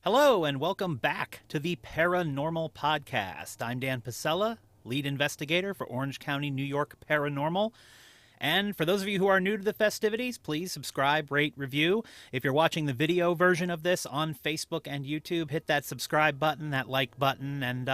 Hello, and welcome back to the Paranormal Podcast. I'm Dan Pasella, lead investigator for Orange County, New York Paranormal. And for those of you who are new to the festivities, please subscribe, rate, review. If you're watching the video version of this on Facebook and YouTube, hit that subscribe button, that like button, and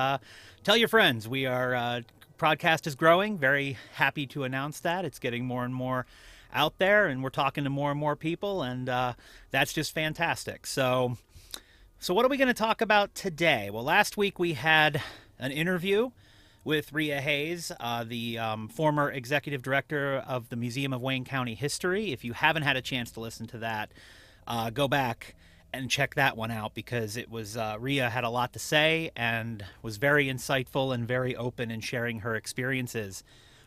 tell your friends. Podcast is growing. Very happy to announce that. It's getting more and more out there, and we're talking to more and more people, and that's just fantastic. So what are we going to talk about today? Well, last week we had an interview with Rhea Hayes, the former executive director of the Museum of Wayne County History. If you haven't had a chance to listen to that, go back and check that one out, because it was Rhea had a lot to say and was very insightful and very open in sharing her experiences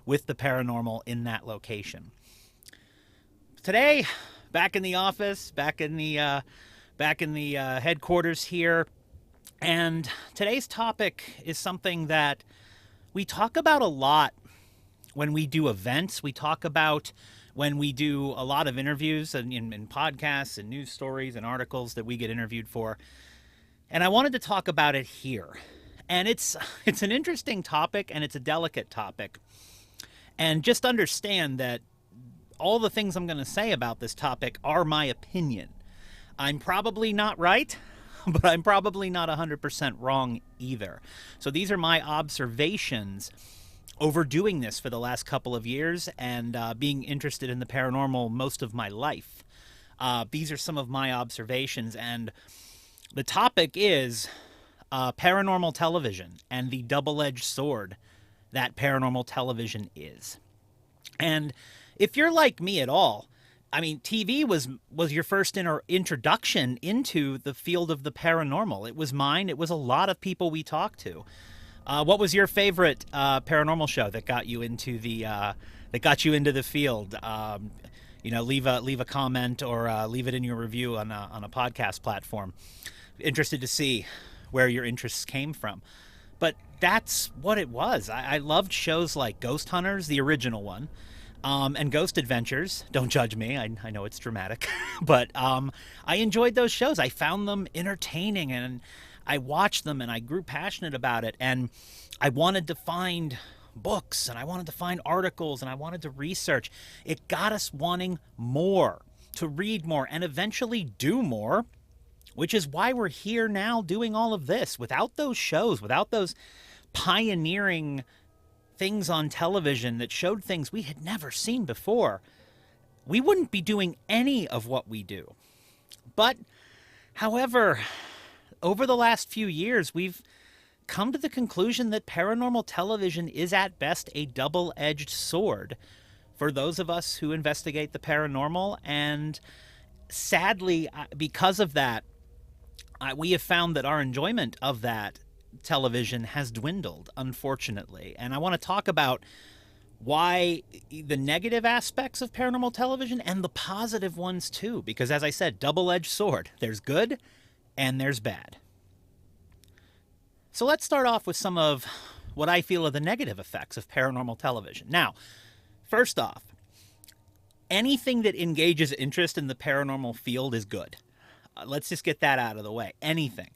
with the paranormal in that location. Today, back in the office, back in the headquarters here, and today's topic is something that we talk about a lot when we do events. We talk about when we do a lot of interviews and in podcasts and news stories and articles that we get interviewed for. And I wanted to talk about it here. And it's an interesting topic, and it's a delicate topic. And just understand that all the things I'm going to say about this topic are my opinion. I'm probably not right, but I'm probably not 100% wrong either. So these are my observations over doing this for the last couple of years and being interested in the paranormal most of my life. These are some of my observations, and the topic is paranormal television and the double-edged sword that paranormal television is. And if you're like me at all, I mean, TV was your first introduction into the field of the paranormal. It was mine. It was a lot of people we talked to. What was your favorite paranormal show that got you into the field? Leave a comment or leave it in your review on a podcast platform. Interested to see where your interests came from. But that's what it was. I loved shows like Ghost Hunters, the original one. And Ghost Adventures. Don't judge me. I know it's dramatic. But I enjoyed those shows. I found them entertaining, and I watched them, and I grew passionate about it. And I wanted to find books, and I wanted to find articles, and I wanted to research. It got us wanting more, to read more, and eventually do more, which is why we're here now doing all of this. Without those shows, without those pioneering things on television that showed things we had never seen before, we wouldn't be doing any of what we do. But, however, over the last few years, we've come to the conclusion that paranormal television is at best a double-edged sword for those of us who investigate the paranormal. And sadly, because of that, we have found that our enjoyment of that television has dwindled, unfortunately. And I want to talk about why the negative aspects of paranormal television and the positive ones too, because as I said, double-edged sword. There's good and there's bad. So let's start off with some of what I feel are the negative effects of paranormal television. Now, first off, anything that engages interest in the paranormal field is good. Let's just get that out of the way. Anything.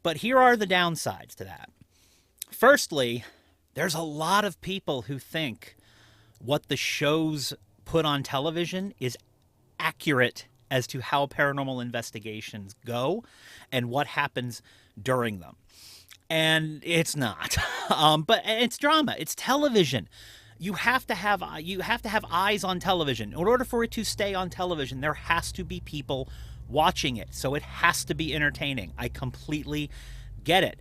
But here are the downsides to that. Firstly, there's a lot of people who think what the shows put on television is accurate as to how paranormal investigations go and what happens during them. And it's not. But it's drama. It's television. You have to have eyes on television. In order for it to stay on television, there has to be people watching it. So it has to be entertaining. I completely get it.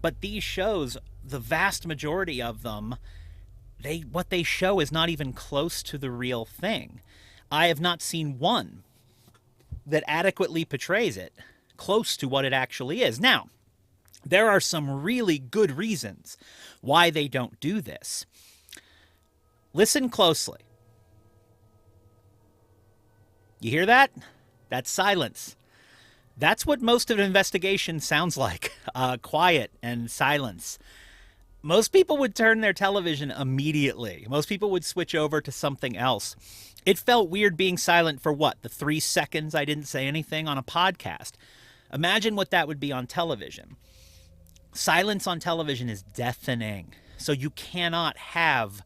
But these shows, the vast majority of them, what they show is not even close to the real thing. I have not seen one that adequately portrays it close to what it actually is. Now, there are some really good reasons why they don't do this. Listen closely. You hear that? That's silence. That's what most of an investigation sounds like. Quiet and silence. Most people would turn their television immediately. Most people would switch over to something else. It felt weird being silent for what? The 3 seconds I didn't say anything on a podcast. Imagine what that would be on television. Silence on television is deafening. So you cannot have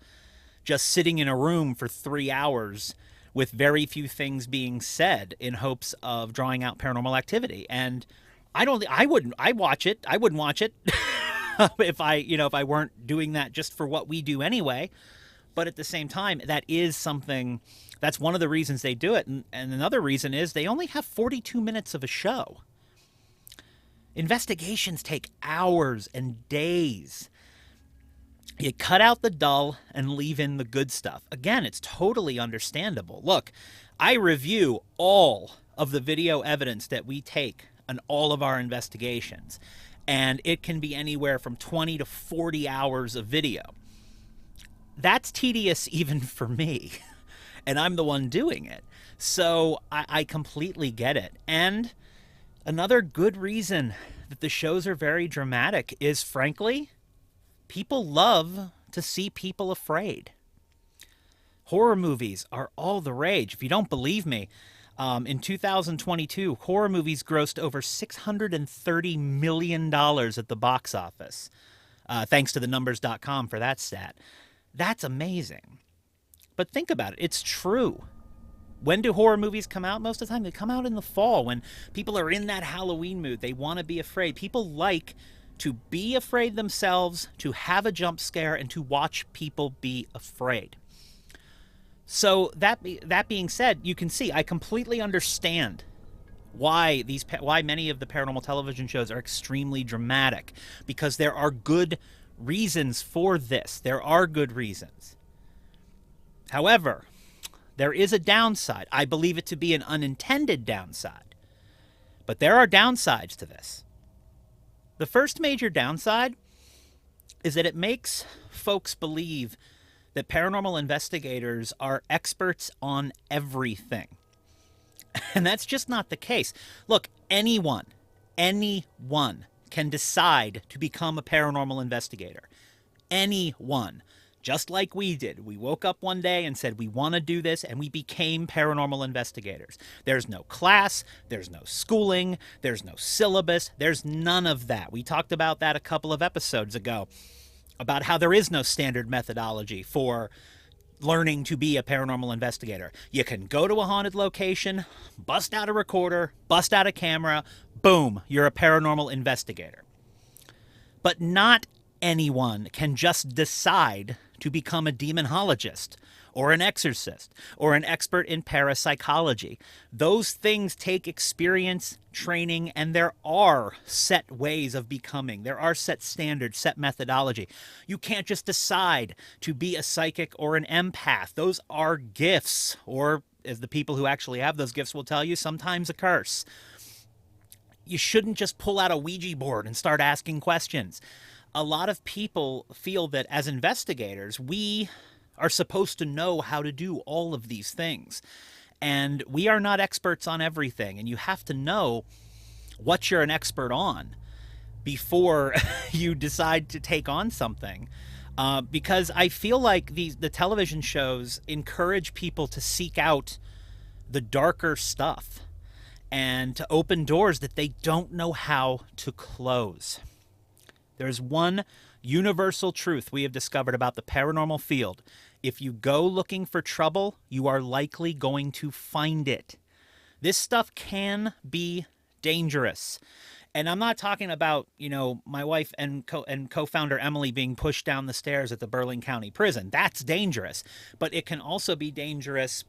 just sitting in a room for 3 hours with very few things being said in hopes of drawing out paranormal activity. And I watch it. I wouldn't watch it if I weren't doing that just for what we do anyway. But at the same time, that is something, that's one of the reasons they do it. And another reason is they only have 42 minutes of a show. Investigations take hours and days. You cut out the dull and leave in the good stuff. Again, it's totally understandable. Look, I review all of the video evidence that we take on all of our investigations, and it can be anywhere from 20 to 40 hours of video. That's tedious even for me, and I'm the one doing it. So I completely get it. And another good reason that the shows are very dramatic is, frankly, people love to see people afraid. Horror movies are all the rage. If you don't believe me, in 2022, horror movies grossed over $630 million at the box office. Thanks to thenumbers.com for that stat. That's amazing. But think about it. It's true. When do horror movies come out? Most of the time, they come out in the fall when people are in that Halloween mood. They want to be afraid. People like to be afraid themselves, to have a jump scare, and to watch people be afraid. So that being said, you can see I completely understand why many of the paranormal television shows are extremely dramatic, because there are good reasons for this. There are good reasons. However, there is a downside. I believe it to be an unintended downside. But there are downsides to this. The first major downside is that it makes folks believe that paranormal investigators are experts on everything. And that's just not the case. Look, anyone can decide to become a paranormal investigator. Anyone. Just like we did. We woke up one day and said we want to do this, and we became paranormal investigators. There's no class, there's no schooling, there's no syllabus, there's none of that. We talked about that a couple of episodes ago, about how there is no standard methodology for learning to be a paranormal investigator. You can go to a haunted location, bust out a recorder, bust out a camera, boom, you're a paranormal investigator. But not anyone can just decide to become a demonologist or an exorcist or an expert in parapsychology. Those things take experience, training, and there are set ways of becoming. There are set standards, set methodology. You can't just decide to be a psychic or an empath. Those are gifts, or as the people who actually have those gifts will tell you, sometimes a curse. You shouldn't just pull out a Ouija board and start asking questions. A lot of people feel that as investigators, we are supposed to know how to do all of these things. And we are not experts on everything. And you have to know what you're an expert on before you decide to take on something. Because I feel like the television shows encourage people to seek out the darker stuff and to open doors that they don't know how to close. There's one universal truth we have discovered about the paranormal field. If you go looking for trouble, you are likely going to find it. This stuff can be dangerous. And I'm not talking about, my wife and co-founder Emily being pushed down the stairs at the Berlin County Prison. That's dangerous. But it can also be dangerous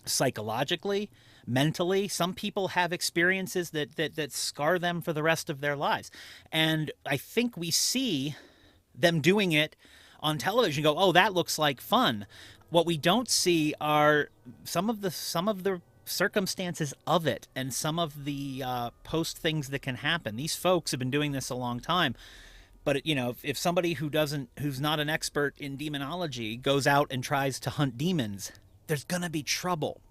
psychologically, mentally. Some people have experiences that scar them for the rest of their lives. And I think we see them doing it on television, go, oh, that looks like fun. What we don't see are some of the circumstances of it and some of the post things that can happen. These folks have been doing this a long time. But if somebody who's not an expert in demonology goes out and tries to hunt demons, there's gonna be trouble.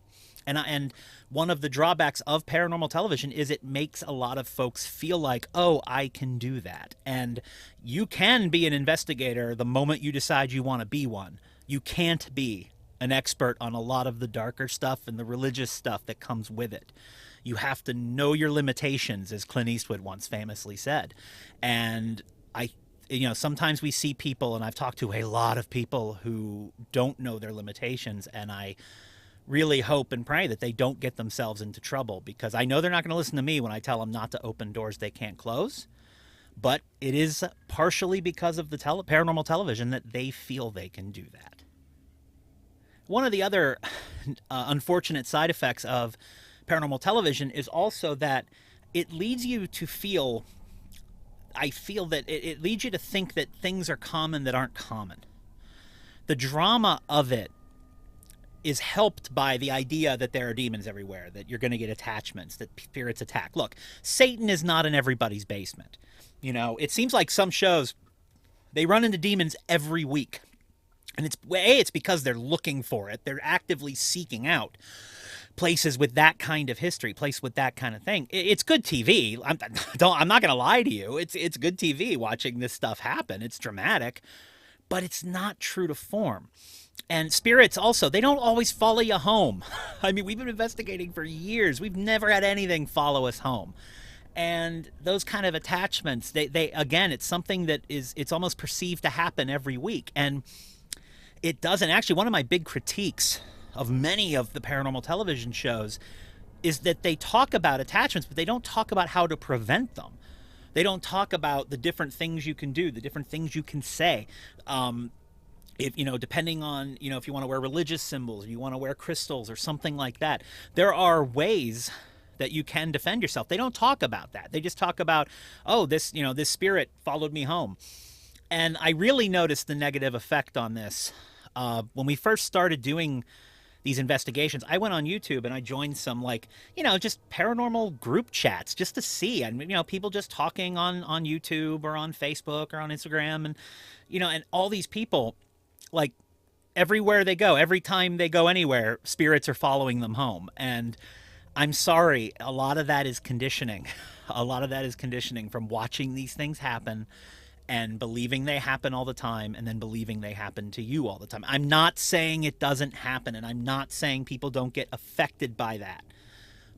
And one of the drawbacks of paranormal television is it makes a lot of folks feel like, oh, I can do that. And you can be an investigator the moment you decide you want to be one. You can't be an expert on a lot of the darker stuff and the religious stuff that comes with it. You have to know your limitations, as Clint Eastwood once famously said. And I, sometimes we see people, and I've talked to a lot of people who don't know their limitations, and I really hope and pray that they don't get themselves into trouble, because I know they're not going to listen to me when I tell them not to open doors they can't close. But it is partially because of the paranormal television that they feel they can do that. One of the other unfortunate side effects of paranormal television is also that it leads you to feel, I feel that it leads you to think that things are common that aren't common. The drama of it is helped by the idea that there are demons everywhere, that you're going to get attachments, that spirits attack. Look, Satan is not in everybody's basement. It seems like some shows, they run into demons every week. And it's because they're looking for it. They're actively seeking out places with that kind of history, place with that kind of thing. It's good TV. I'm not going to lie to you. It's good TV watching this stuff happen. It's dramatic, but it's not true to form. And spirits also, they don't always follow you home. I mean, we've been investigating for years. We've never had anything follow us home. And those kind of attachments, they again, it's something that it's almost perceived to happen every week. And it doesn't. Actually, one of my big critiques of many of the paranormal television shows is that they talk about attachments, but they don't talk about how to prevent them. They don't talk about the different things you can do, the different things you can say. If depending on if you want to wear religious symbols, if you want to wear crystals or something like that, there are ways that you can defend yourself. They don't talk about that. They just talk about, oh, this spirit followed me home. And I really noticed the negative effect on this. When we first started doing these investigations, I went on YouTube and I joined some just paranormal group chats just to see, and people just talking on YouTube or on Facebook or on Instagram, and and all these people, like, everywhere they go, every time they go anywhere, spirits are following them home. And I'm sorry, a lot of that is conditioning. A lot of that is conditioning from watching these things happen and believing they happen all the time, and then believing they happen to you all the time. I'm not saying it doesn't happen, and I'm not saying people don't get affected by that,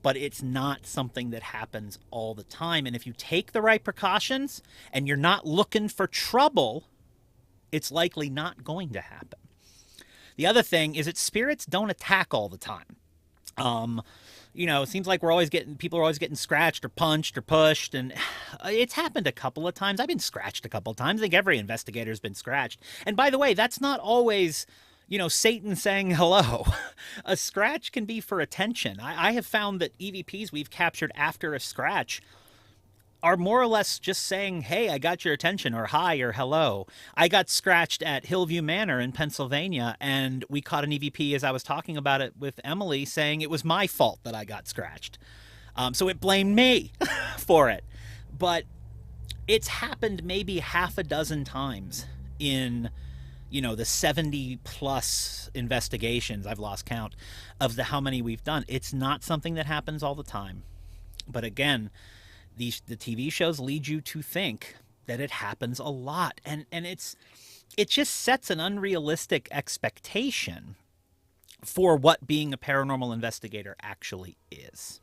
but it's not something that happens all the time. And if you take the right precautions and you're not looking for trouble, it's likely not going to happen. The other thing is that spirits don't attack all the time. It seems like people are always getting scratched or punched or pushed, and it's happened a couple of times. I've been scratched a couple of times. I think every investigator's been scratched. And by the way, that's not always, Satan saying hello. A scratch can be for attention. I have found that EVPs we've captured after a scratch are more or less just saying, hey, I got your attention, or hi, or hello. I got scratched at Hillview Manor in Pennsylvania, and we caught an EVP as I was talking about it with Emily, saying it was my fault that I got scratched. So it blamed me for it. But it's happened maybe half a dozen times in, the 70 plus investigations, I've lost count, of how many we've done. It's not something that happens all the time. But again, the TV shows lead you to think that it happens a lot. And it just sets an unrealistic expectation for what being a paranormal investigator actually is.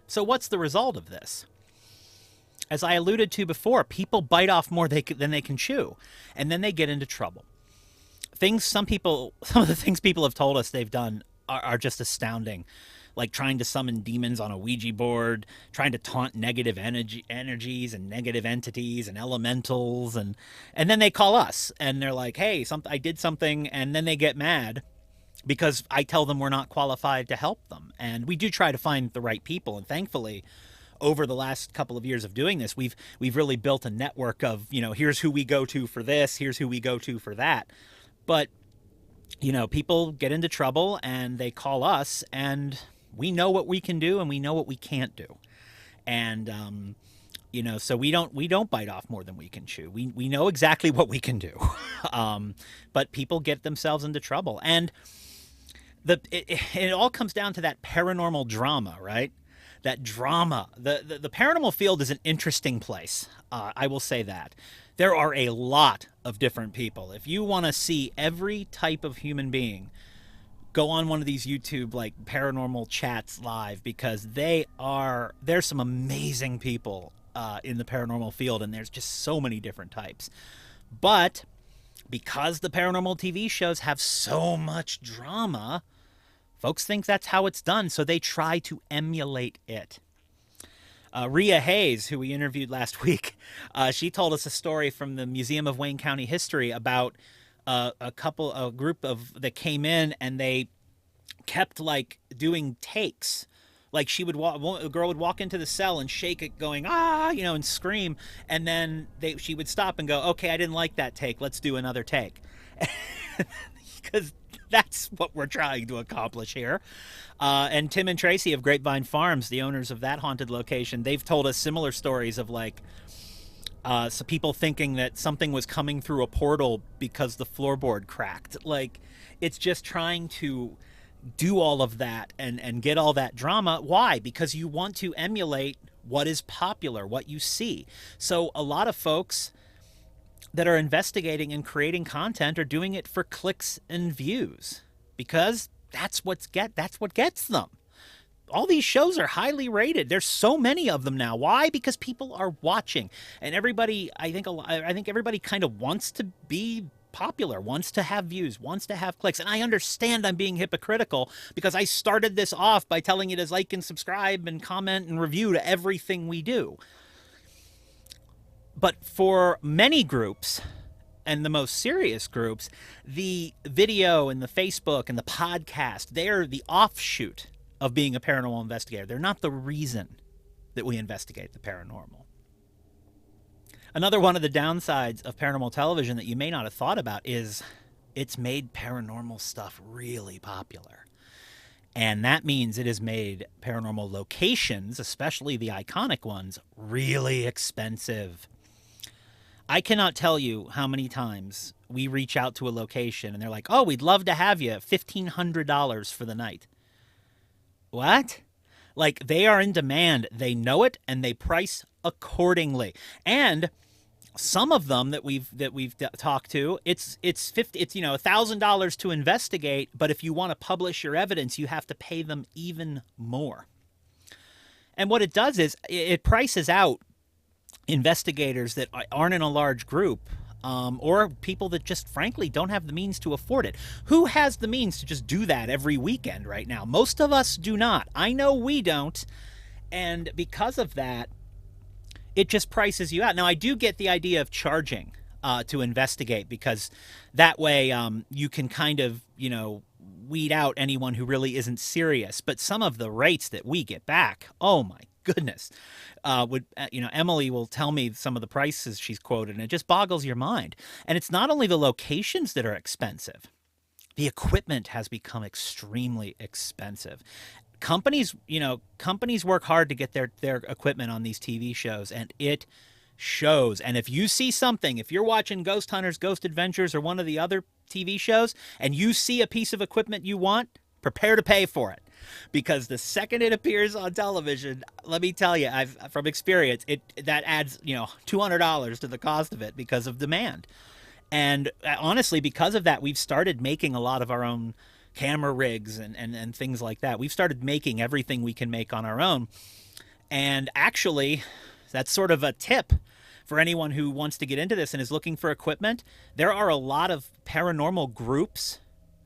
So what's the result of this? As I alluded to before, people bite off more than they can chew, and then they get into trouble. Some of the things people have told us they've done are just astounding. Like trying to summon demons on a Ouija board, trying to taunt negative energies and negative entities and elementals, and then they call us and they're like, hey, I did something, and then they get mad because I tell them we're not qualified to help them. And we do try to find the right people, and thankfully, over the last couple of years of doing this, we've really built a network of, here's who we go to for this, here's who we go to for that. But people get into trouble and they call us, and we know what we can do and we know what we can't do. And, so we don't bite off more than we can chew. We know exactly what we can do. But people get themselves into trouble. And it all comes down to that paranormal drama, right? That drama. The paranormal field is an interesting place. I will say that. There are a lot of different people. If you want to see every type of human being, go on one of these YouTube like paranormal chats live, because there's some amazing people in the paranormal field, and there's just so many different types. But because the paranormal TV shows have so much drama, folks think that's how it's done, so they try to emulate it. Rhea Hayes, who we interviewed last week, she told us a story from the Museum of Wayne County History about a group of that came in, and they kept like doing takes. Like a girl would walk into the cell and shake it, going and scream, and then she would stop and go, "Okay, I didn't like that take. Let's do another take," because that's what we're trying to accomplish here. And Tim and Tracy of Grapevine Farms, the owners of that haunted location, they've told us similar stories of like so people thinking that something was coming through a portal because the floorboard cracked. Like, it's just trying to do all of that and get all that drama. Why? Because you want to emulate what is popular, what you see. So a lot of folks that are investigating and creating content are doing it for clicks and views, because that's what gets them. All these shows are highly rated. There's so many of them now. Why? Because people are watching, and everybody, I think everybody kind of wants to be popular, wants to have views, wants to have clicks. And I understand I'm being hypocritical, because I started this off by telling you to like and subscribe and comment and review to everything we do. But for many groups, and the most serious groups, the video and the Facebook and the podcast, they're the offshoot of being a paranormal investigator. They're not the reason that we investigate the paranormal. Another one of the downsides of paranormal television that you may not have thought about is it's made paranormal stuff really popular. And that means it has made paranormal locations, especially the iconic ones, really expensive. I cannot tell you how many times we reach out to a location and they're like, "Oh, we'd love to have you, $1,500 for the night." What? Like, they are in demand. They know it, and they price accordingly. And some of them that we've talked to, it's $1,000 to investigate, but if you want to publish your evidence, you have to pay them even more. And what it does is it prices out investigators that aren't in a large group, or people that just frankly don't have the means to afford it. Who has the means to just do that every weekend right now? Most of us do not. I know we don't. And because of that, it just prices you out. Now, I do get the idea of charging to investigate, because that way you can kind of, weed out anyone who really isn't serious. But some of the rates that we get back, oh my goodness, Emily will tell me some of the prices she's quoted, and it just boggles your mind. And it's not only the locations that are expensive. The equipment has become extremely expensive. Companies work hard to get their equipment on these TV shows, and it shows. And if you see something, if you're watching Ghost Hunters, Ghost Adventures, or one of the other TV shows, and you see a piece of equipment you want, prepare to pay for it. Because the second it appears on television, let me tell you, from experience, that adds $200 to the cost of it because of demand. And honestly, because of that, we've started making a lot of our own camera rigs and things like that. We've started making everything we can make on our own. And actually, that's sort of a tip for anyone who wants to get into this and is looking for equipment. There are a lot of paranormal groups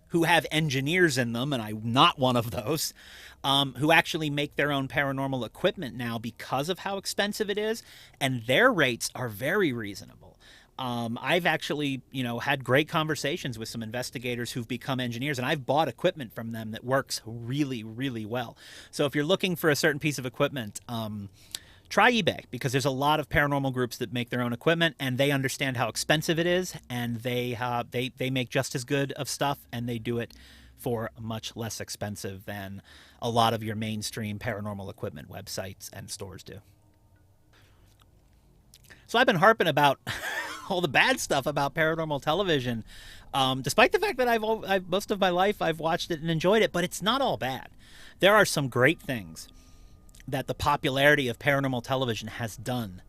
who have engineers in them, and I'm not one of those, who actually make their own paranormal equipment now because of how expensive it is, and their rates are very reasonable. I've actually, had great conversations with some investigators who've become engineers, and I've bought equipment from them that works really, really well. So if you're looking for a certain piece of equipment, try eBay, because there's a lot of paranormal groups that make their own equipment, and they understand how expensive it is, and they make just as good of stuff, and they do it for much less expensive than a lot of your mainstream paranormal equipment websites and stores do. So I've been harping about all the bad stuff about paranormal television, despite the fact that I've most of my life I've watched it and enjoyed it, but it's not all bad. There are some great things that the popularity of paranormal television has done.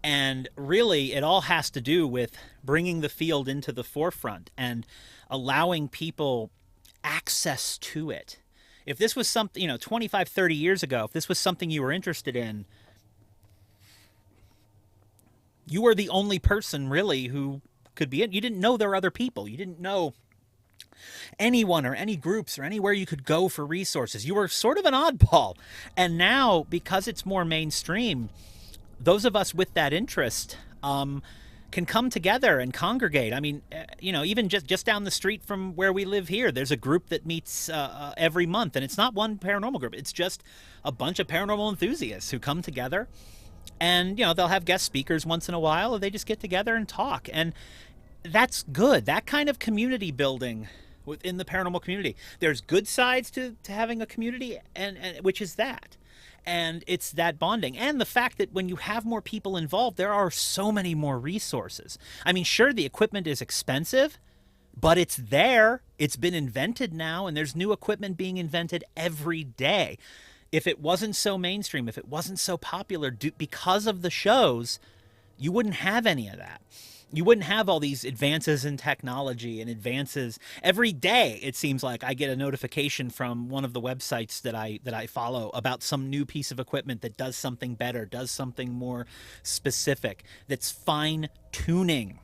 And really, it all has to do with bringing the field into the forefront and allowing people access to it. If this was something, 25, 30 years ago, if this was something you were interested in, you were the only person really who could be in. You didn't know there were other people. You didn't know anyone or any groups or anywhere you could go for resources. You were sort of an oddball. And now, because it's more mainstream, those of us with that interest can come together and congregate. I mean, even just down the street from where we live here, there's a group that meets every month. And it's not one paranormal group. It's just a bunch of paranormal enthusiasts who come together. And, they'll have guest speakers once in a while, or they just get together and talk. And that's good. That kind of community building within the paranormal community. There's good sides to having a community, and which is that. And it's that bonding. And the fact that when you have more people involved, there are so many more resources. I mean, sure, the equipment is expensive, but it's there. It's been invented now, and there's new equipment being invented every day. If it wasn't so mainstream, if it wasn't so popular because of the shows, you wouldn't have any of that. You wouldn't have all these advances in technology and advances. Every day, it seems like I get a notification from one of the websites that I follow about some new piece of equipment that does something better, does something more specific, that's fine-tuning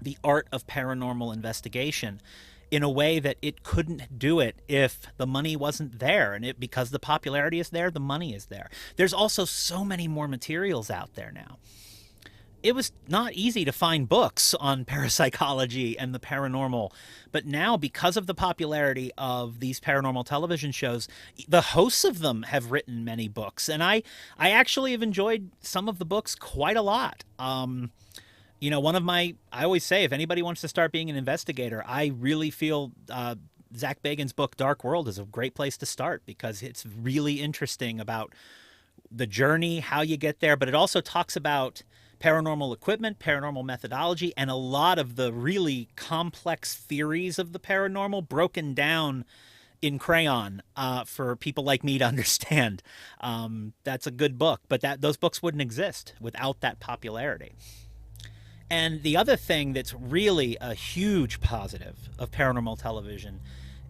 the art of paranormal investigation in a way that it couldn't do it if the money wasn't there. And because the popularity is there, the money is there. There's also so many more materials out there now. It was not easy to find books on parapsychology and the paranormal, but now, because of the popularity of these paranormal television shows, the hosts of them have written many books, and I actually have enjoyed some of the books quite a lot. I always say, if anybody wants to start being an investigator, I really feel Zach Bagans' book Dark World is a great place to start, because it's really interesting about the journey, how you get there, but it also talks about paranormal equipment, paranormal methodology, and a lot of the really complex theories of the paranormal broken down in crayon for people like me to understand. That's a good book, but those books wouldn't exist without that popularity. And the other thing that's really a huge positive of paranormal television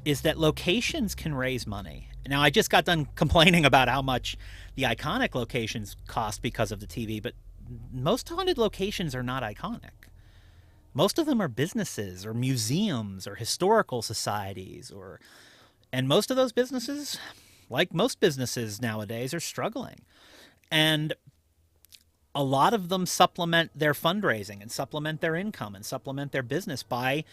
is that locations can raise money. Now, I just got done complaining about how much the iconic locations cost because of the TV, but most haunted locations are not iconic. Most of them are businesses or museums or historical societies, and most of those businesses, like most businesses nowadays, are struggling. And a lot of them supplement their fundraising and supplement their income and supplement their business by,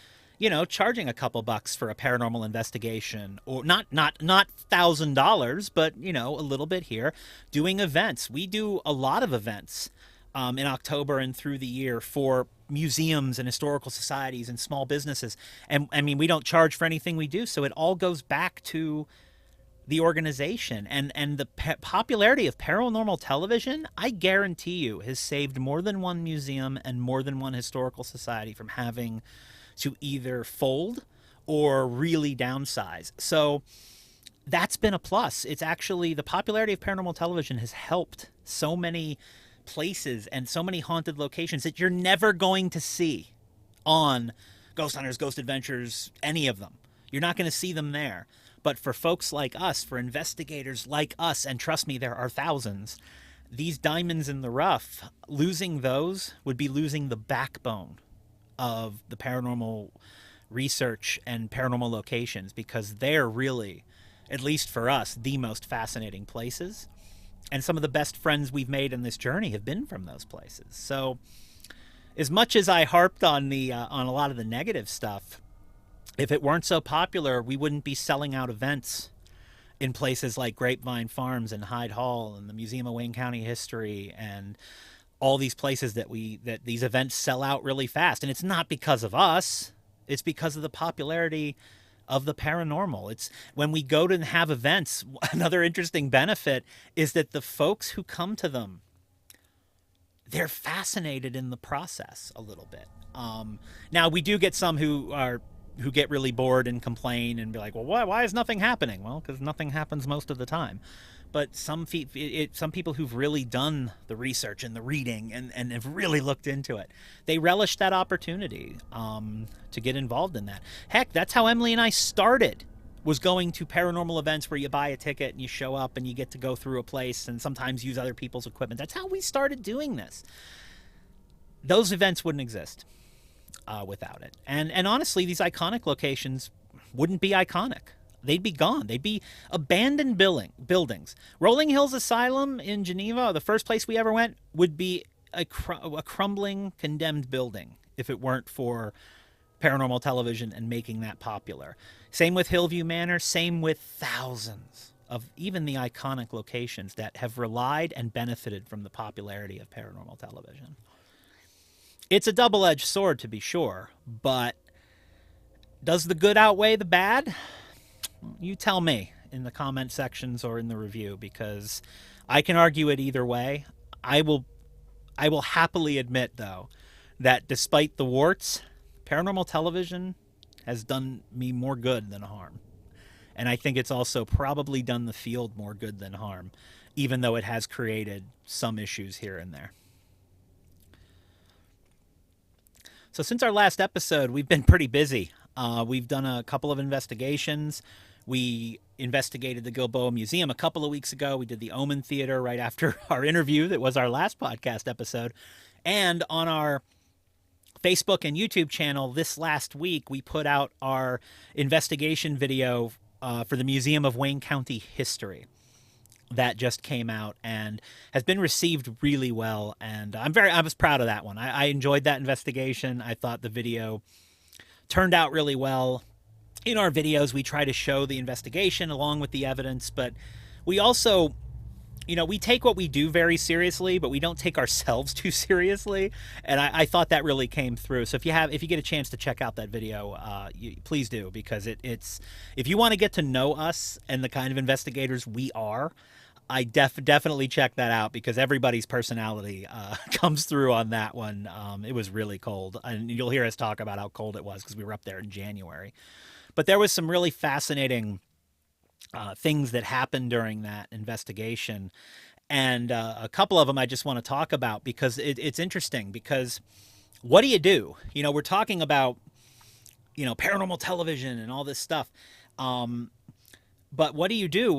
charging a couple bucks for a paranormal investigation, or not $1,000, but, a little bit here, doing events. We do a lot of events in October and through the year for museums and historical societies and small businesses. And I mean, we don't charge for anything we do, so it all goes back to the organization. And the popularity of paranormal television, I guarantee you, has saved more than one museum and more than one historical society from having to either fold or really downsize. So that's been a plus. It's actually, the popularity of paranormal television has helped so many places and so many haunted locations that you're never going to see on Ghost Hunters, Ghost Adventures, any of them. You're not going to see them there. But for folks like us, for investigators like us, and trust me, there are thousands, these diamonds in the rough, losing those would be losing the backbone of the paranormal research and paranormal locations, because they're really, at least for us, the most fascinating places. And some of the best friends we've made in this journey have been from those places. So as much as I harped on on a lot of the negative stuff, if it weren't so popular, we wouldn't be selling out events in places like Grapevine Farms and Hyde Hall and the Museum of Wayne County History and all these places that these events sell out really fast. And it's not because of us. It's because of the popularity of the paranormal. It's when we go to have events, another interesting benefit is that the folks who come to them, they're fascinated in the process a little bit. Now, we do get some who get really bored and complain and be like, well, why is nothing happening? Well, because nothing happens most of the time. But some people who've really done the research and the reading and have really looked into it, they relish that opportunity to get involved in that. Heck, that's how Emily and I started was going to paranormal events where you buy a ticket and you show up and you get to go through a place and sometimes use other people's equipment. That's how we started doing this. Those events wouldn't exist without it. And honestly, these iconic locations wouldn't be iconic. They'd be gone. They'd be abandoned buildings. Rolling Hills Asylum in Geneva, the first place we ever went, would be a crumbling, condemned building if it weren't for paranormal television and making that popular. Same with Hillview Manor, same with thousands of even the iconic locations that have relied and benefited from the popularity of paranormal television. It's a double-edged sword, to be sure, but does the good outweigh the bad? You tell me in the comment sections or in the review, because I can argue it either way. I will happily admit, though, that despite the warts, paranormal television has done me more good than harm. And I think it's also probably done the field more good than harm, even though it has created some issues here and there. So since our last episode, we've been pretty busy. We've done a couple of investigations. We investigated the Gilboa Museum a couple of weeks ago. We did the Omen Theater right after our interview that was our last podcast episode. And on our Facebook and YouTube channel this last week, we put out our investigation video for the Museum of Wayne County History. That just came out and has been received really well. And I was proud of that one. I enjoyed that investigation. I thought the video turned out really well. In our videos, we try to show the investigation along with the evidence, but we also, we take what we do very seriously, but we don't take ourselves too seriously. And I thought that really came through. So if you get a chance to check out that video, please do, because it's if you want to get to know us and the kind of investigators we are, I definitely check that out, because everybody's personality comes through on that one. It was really cold, and you'll hear us talk about how cold it was because we were up there in January. But there was some really fascinating things that happened during that investigation, and a couple of them I just want to talk about because it's interesting. Because what do you do? We're talking about paranormal television and all this stuff, but what do you do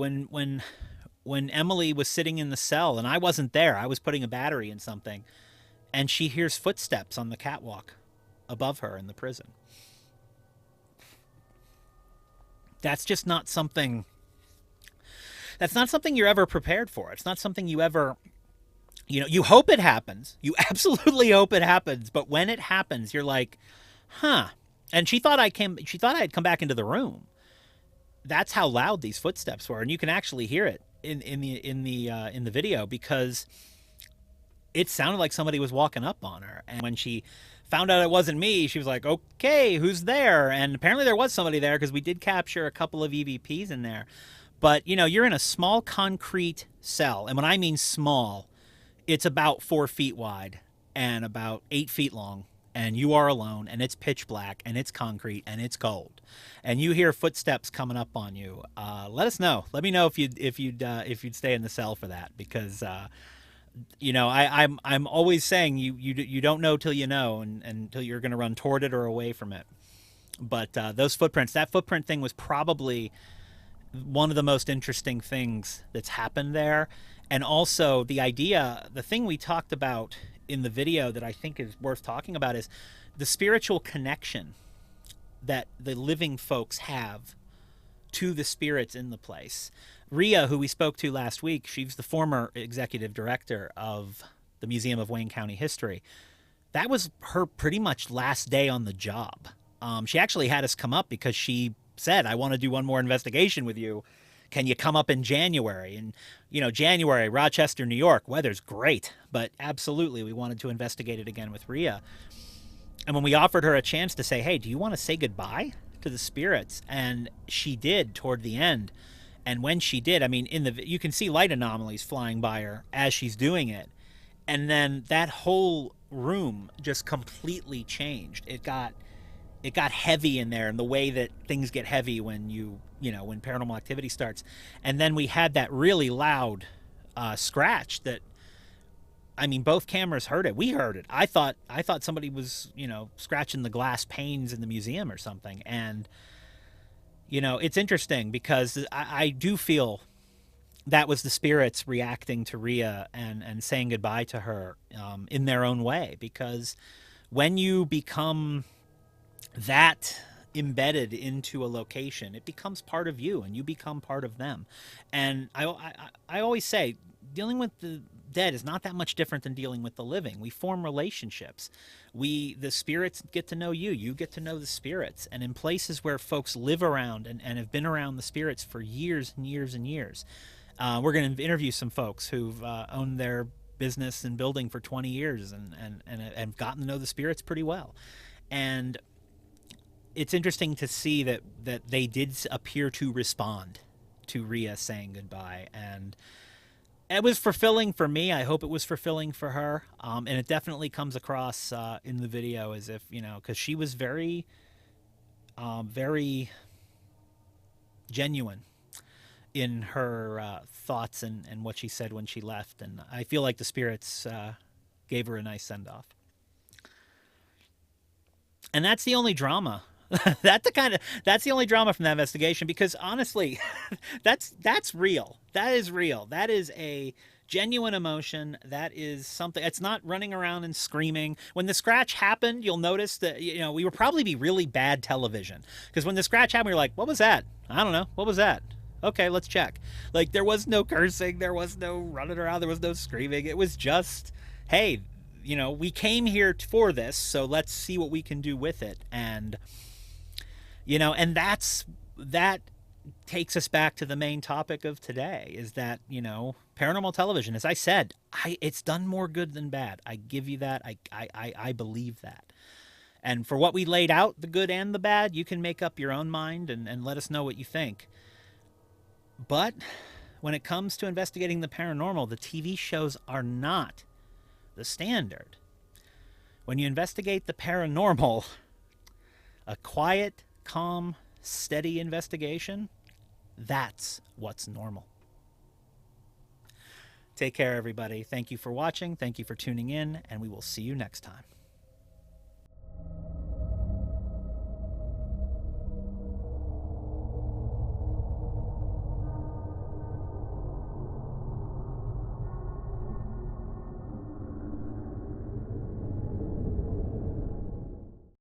when Emily was sitting in the cell and I wasn't there? I was putting a battery in something, and she hears footsteps on the catwalk above her in the prison. That's just not something. That's not something you're ever prepared for. It's not something you ever, you hope it happens. You absolutely hope it happens. But when it happens, you're like, huh. And she thought I had come back into the room. That's how loud these footsteps were, and you can actually hear it in the video, because it sounded like somebody was walking up on her. And when she found out it wasn't me, she was like, okay, who's there? And apparently there was somebody there, because we did capture a couple of EVPs in there. But you're in a small concrete cell, and when I mean small, it's about 4 feet wide and about 8 feet long, and you are alone, and it's pitch black, and it's concrete, and it's cold, and you hear footsteps coming up on you. Let us know. Let me know if you'd stay in the cell for that, because I'm always saying you don't know till you know, and until you're going to run toward it or away from it. But those footprints, that footprint thing was probably one of the most interesting things that's happened there. And also the thing we talked about in the video that I think is worth talking about is the spiritual connection that the living folks have to the spirits in the place. Rhea, who we spoke to last week, she's the former executive director of the Museum of Wayne County History. That was her pretty much last day on the job. She actually had us come up because she said, I want to do one more investigation with you. Can you come up in January? And, January, Rochester, New York, weather's great. But absolutely, we wanted to investigate it again with Rhea. And when we offered her a chance to say, hey, do you want to say goodbye to the spirits? And she did toward the end. And when she did, you can see light anomalies flying by her as she's doing it. And then that whole room just completely changed. It got heavy in there, and the way that things get heavy when when paranormal activity starts. And then we had that really loud scratch that, both cameras heard it. We heard it. I thought somebody was, scratching the glass panes in the museum or something. And, It's interesting because I do feel that was the spirits reacting to Rhea and saying goodbye to her in their own way. Because when you become that embedded into a location, it becomes part of you and you become part of them. And I always say, dealing with the dead is not that much different than dealing with the living. We form relationships. The spirits get to know you, you get to know the spirits. And in places where folks live around and have been around the spirits for years and years and years, we're going to interview some folks who've owned their business and building for 20 years and have gotten to know the spirits pretty well. And it's interesting to see that they did appear to respond to Rhea saying goodbye, and it was fulfilling for me. I hope it was fulfilling for her, and it definitely comes across in the video as if, because she was very, very genuine in her thoughts and what she said when she left, and I feel like the spirits gave her a nice send off. And that's the only drama. That's the only drama from that investigation, because honestly, that's real. That is real. That is a genuine emotion. That is something. It's not running around and screaming. When the scratch happened, you'll notice that we would probably be really bad television, because when the scratch happened, we were like, "What was that? I don't know. What was that?" Okay, let's check. Like, there was no cursing, there was no running around, there was no screaming. It was just, hey, we came here for this, so let's see what we can do with it. And and that takes us back to the main topic of today, is that paranormal television, as I said, it's done more good than bad. I give you that. I believe that. And for what we laid out, the good and the bad, you can make up your own mind and let us know what you think. But when it comes to investigating the paranormal, the TV shows are not the standard. When you investigate the paranormal, a quiet, calm, steady investigation, that's what's normal. Take care, everybody. Thank you for watching. Thank you for tuning in, and we will see you next time.